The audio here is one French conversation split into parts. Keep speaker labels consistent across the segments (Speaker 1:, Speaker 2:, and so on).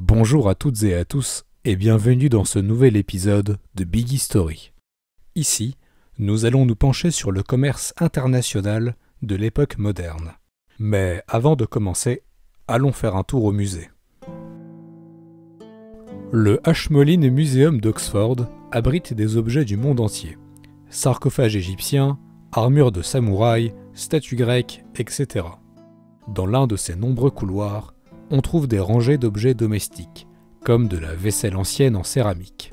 Speaker 1: Bonjour à toutes et à tous et bienvenue dans ce nouvel épisode de Big History. Ici, nous allons nous pencher sur le commerce international de l'époque moderne. Mais avant de commencer, allons faire un tour au musée. Le Ashmolean Museum d'Oxford abrite des objets du monde entier. Sarcophages égyptiens, armures de samouraïs, statues grecques, etc. Dans l'un de ces nombreux couloirs, on trouve des rangées d'objets domestiques, comme de la vaisselle ancienne en céramique.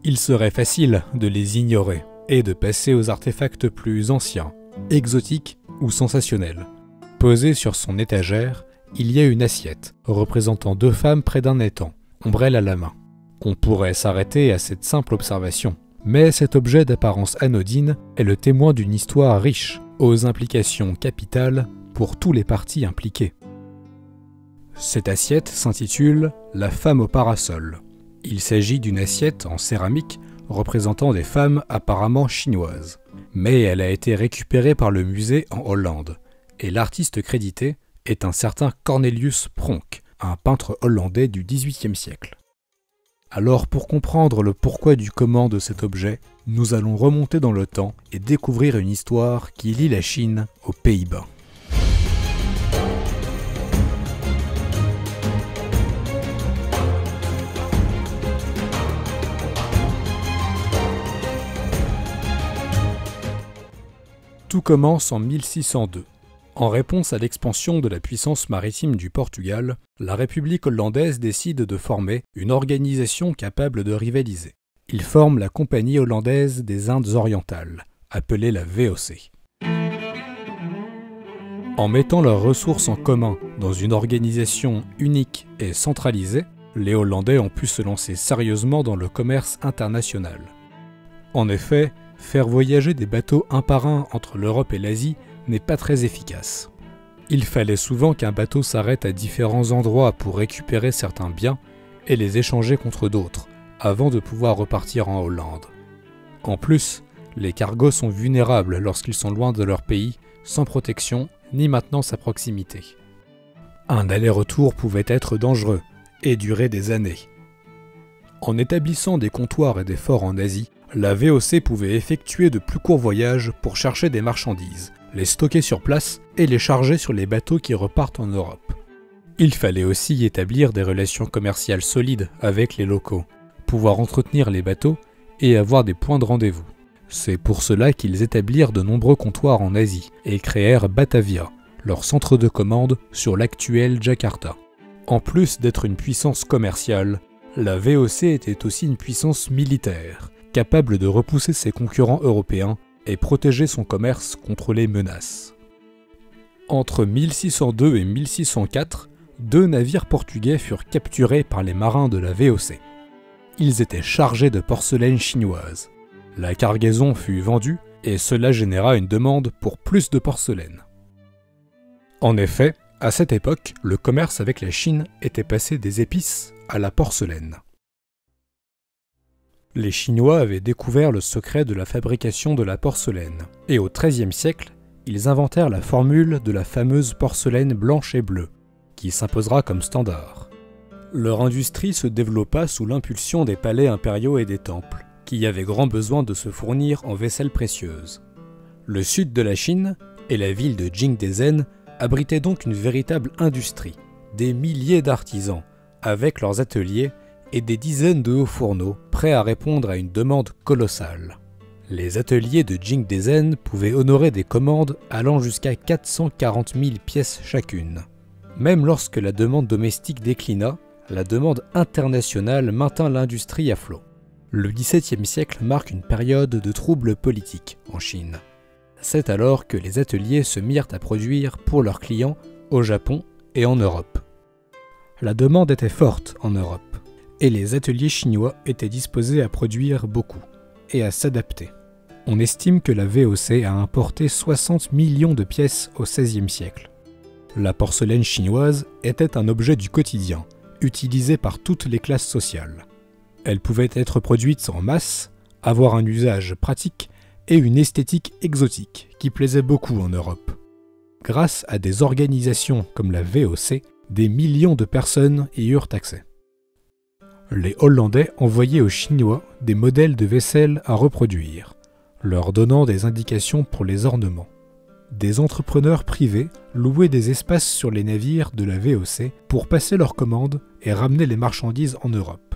Speaker 1: Il serait facile de les ignorer et de passer aux artefacts plus anciens, exotiques ou sensationnels. Posée sur son étagère, il y a une assiette représentant deux femmes près d'un étang, ombrelle à la main. On pourrait s'arrêter à cette simple observation, mais cet objet d'apparence anodine est le témoin d'une histoire riche, aux implications capitales pour tous les partis impliqués. Cette assiette s'intitule « La femme au parasol ». Il s'agit d'une assiette en céramique représentant des femmes apparemment chinoises. Mais elle a été récupérée par le musée en Hollande, et l'artiste crédité est un certain Cornelius Pronk, un peintre hollandais du XVIIIe siècle. Alors pour comprendre le pourquoi du comment de cet objet, nous allons remonter dans le temps et découvrir une histoire qui lie la Chine aux Pays-Bas. Tout commence en 1602. En réponse à l'expansion de la puissance maritime du Portugal, la République hollandaise décide de former une organisation capable de rivaliser. Ils forment la Compagnie hollandaise des Indes orientales, appelée la VOC. En mettant leurs ressources en commun dans une organisation unique et centralisée, les Hollandais ont pu se lancer sérieusement dans le commerce international. En effet, faire voyager des bateaux un par un entre l'Europe et l'Asie n'est pas très efficace. Il fallait souvent qu'un bateau s'arrête à différents endroits pour récupérer certains biens et les échanger contre d'autres, avant de pouvoir repartir en Hollande. En plus, les cargos sont vulnérables lorsqu'ils sont loin de leur pays, sans protection ni maintenance à proximité. Un aller-retour pouvait être dangereux et durer des années. En établissant des comptoirs et des forts en Asie, la VOC pouvait effectuer de plus courts voyages pour chercher des marchandises, les stocker sur place et les charger sur les bateaux qui repartent en Europe. Il fallait aussi établir des relations commerciales solides avec les locaux, pouvoir entretenir les bateaux et avoir des points de rendez-vous. C'est pour cela qu'ils établirent de nombreux comptoirs en Asie et créèrent Batavia, leur centre de commande sur l'actuel Jakarta. En plus d'être une puissance commerciale, la VOC était aussi une puissance militaire, capable de repousser ses concurrents européens et protéger son commerce contre les menaces. Entre 1602 et 1604, deux navires portugais furent capturés par les marins de la VOC. Ils étaient chargés de porcelaine chinoise. La cargaison fut vendue et cela généra une demande pour plus de porcelaine. En effet, à cette époque, le commerce avec la Chine était passé des épices à la porcelaine. Les Chinois avaient découvert le secret de la fabrication de la porcelaine, et au XIIIe siècle, ils inventèrent la formule de la fameuse porcelaine blanche et bleue, qui s'imposera comme standard. Leur industrie se développa sous l'impulsion des palais impériaux et des temples, qui avaient grand besoin de se fournir en vaisselle précieuse. Le sud de la Chine, et la ville de Jingdezhen, abritaient donc une véritable industrie, des milliers d'artisans, avec leurs ateliers, et des dizaines de hauts fourneaux prêts à répondre à une demande colossale. Les ateliers de Jingdezhen pouvaient honorer des commandes allant jusqu'à 440 000 pièces chacune. Même lorsque la demande domestique déclina, la demande internationale maintint l'industrie à flot. Le XVIIe siècle marque une période de troubles politiques en Chine. C'est alors que les ateliers se mirent à produire pour leurs clients au Japon et en Europe. La demande était forte en Europe, et les ateliers chinois étaient disposés à produire beaucoup et à s'adapter. On estime que la VOC a importé 60 millions de pièces au XVIe siècle. La porcelaine chinoise était un objet du quotidien, utilisé par toutes les classes sociales. Elle pouvait être produite en masse, avoir un usage pratique et une esthétique exotique qui plaisait beaucoup en Europe. Grâce à des organisations comme la VOC, des millions de personnes y eurent accès. Les Hollandais envoyaient aux Chinois des modèles de vaisselle à reproduire, leur donnant des indications pour les ornements. Des entrepreneurs privés louaient des espaces sur les navires de la VOC pour passer leurs commandes et ramener les marchandises en Europe.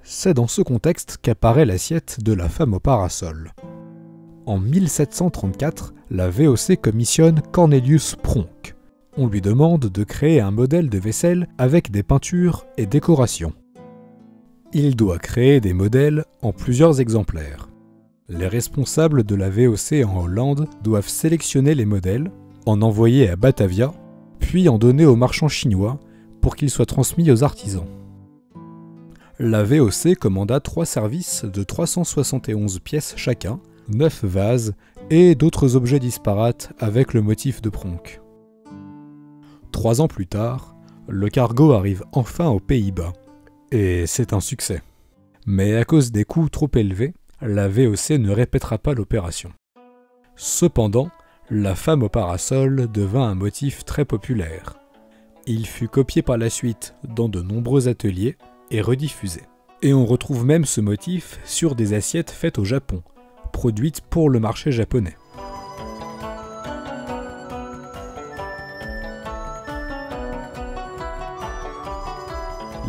Speaker 1: C'est dans ce contexte qu'apparaît l'assiette de la femme au parasol. En 1734, la VOC commissionne Cornelius Pronk. On lui demande de créer un modèle de vaisselle avec des peintures et décorations. Il doit créer des modèles en plusieurs exemplaires. Les responsables de la VOC en Hollande doivent sélectionner les modèles, en envoyer à Batavia, puis en donner aux marchands chinois pour qu'ils soient transmis aux artisans. La VOC commanda 3 services de 371 pièces chacun, 9 vases et d'autres objets disparates avec le motif de Pronk. 3 ans plus tard, le cargo arrive enfin aux Pays-Bas, et c'est un succès. Mais à cause des coûts trop élevés, la VOC ne répétera pas l'opération. Cependant, la femme au parasol devint un motif très populaire. Il fut copié par la suite dans de nombreux ateliers et rediffusé. Et on retrouve même ce motif sur des assiettes faites au Japon, produites pour le marché japonais.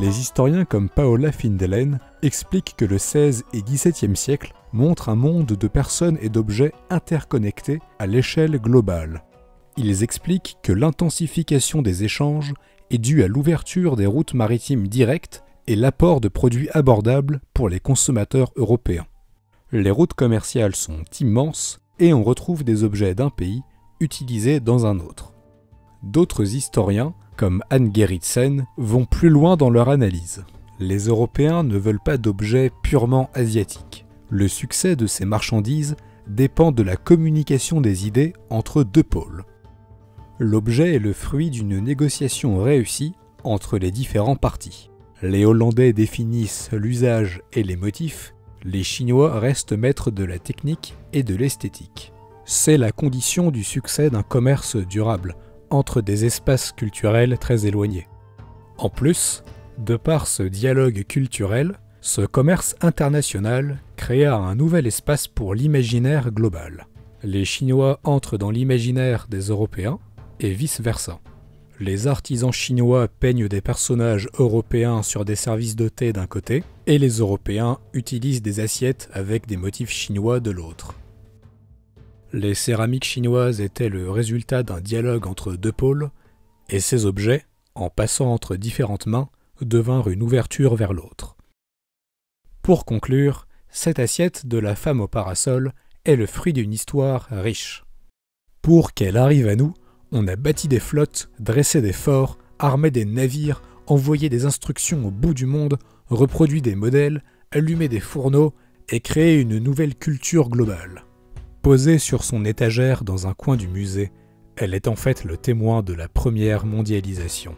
Speaker 1: Les historiens comme Paola Findelen expliquent que le XVIe et XVIIe siècle montrent un monde de personnes et d'objets interconnectés à l'échelle globale. Ils expliquent que l'intensification des échanges est due à l'ouverture des routes maritimes directes et l'apport de produits abordables pour les consommateurs européens. Les routes commerciales sont immenses et on retrouve des objets d'un pays utilisés dans un autre. D'autres historiens, comme Anne Gerritsen, vont plus loin dans leur analyse. Les Européens ne veulent pas d'objets purement asiatiques. Le succès de ces marchandises dépend de la communication des idées entre 2 pôles. L'objet est le fruit d'une négociation réussie entre les différents partis. Les Hollandais définissent l'usage et les motifs, les Chinois restent maîtres de la technique et de l'esthétique. C'est la condition du succès d'un commerce durable, entre des espaces culturels très éloignés. En plus, de par ce dialogue culturel, ce commerce international créa un nouvel espace pour l'imaginaire global. Les Chinois entrent dans l'imaginaire des Européens et vice-versa. Les artisans chinois peignent des personnages européens sur des services de thé d'un côté, et les Européens utilisent des assiettes avec des motifs chinois de l'autre. Les céramiques chinoises étaient le résultat d'un dialogue entre 2 pôles, et ces objets, en passant entre différentes mains, devinrent une ouverture vers l'autre. Pour conclure, cette assiette de la femme au parasol est le fruit d'une histoire riche. Pour qu'elle arrive à nous, on a bâti des flottes, dressé des forts, armé des navires, envoyé des instructions au bout du monde, reproduit des modèles, allumé des fourneaux et créé une nouvelle culture globale. Posée sur son étagère dans un coin du musée, elle est en fait le témoin de la première mondialisation.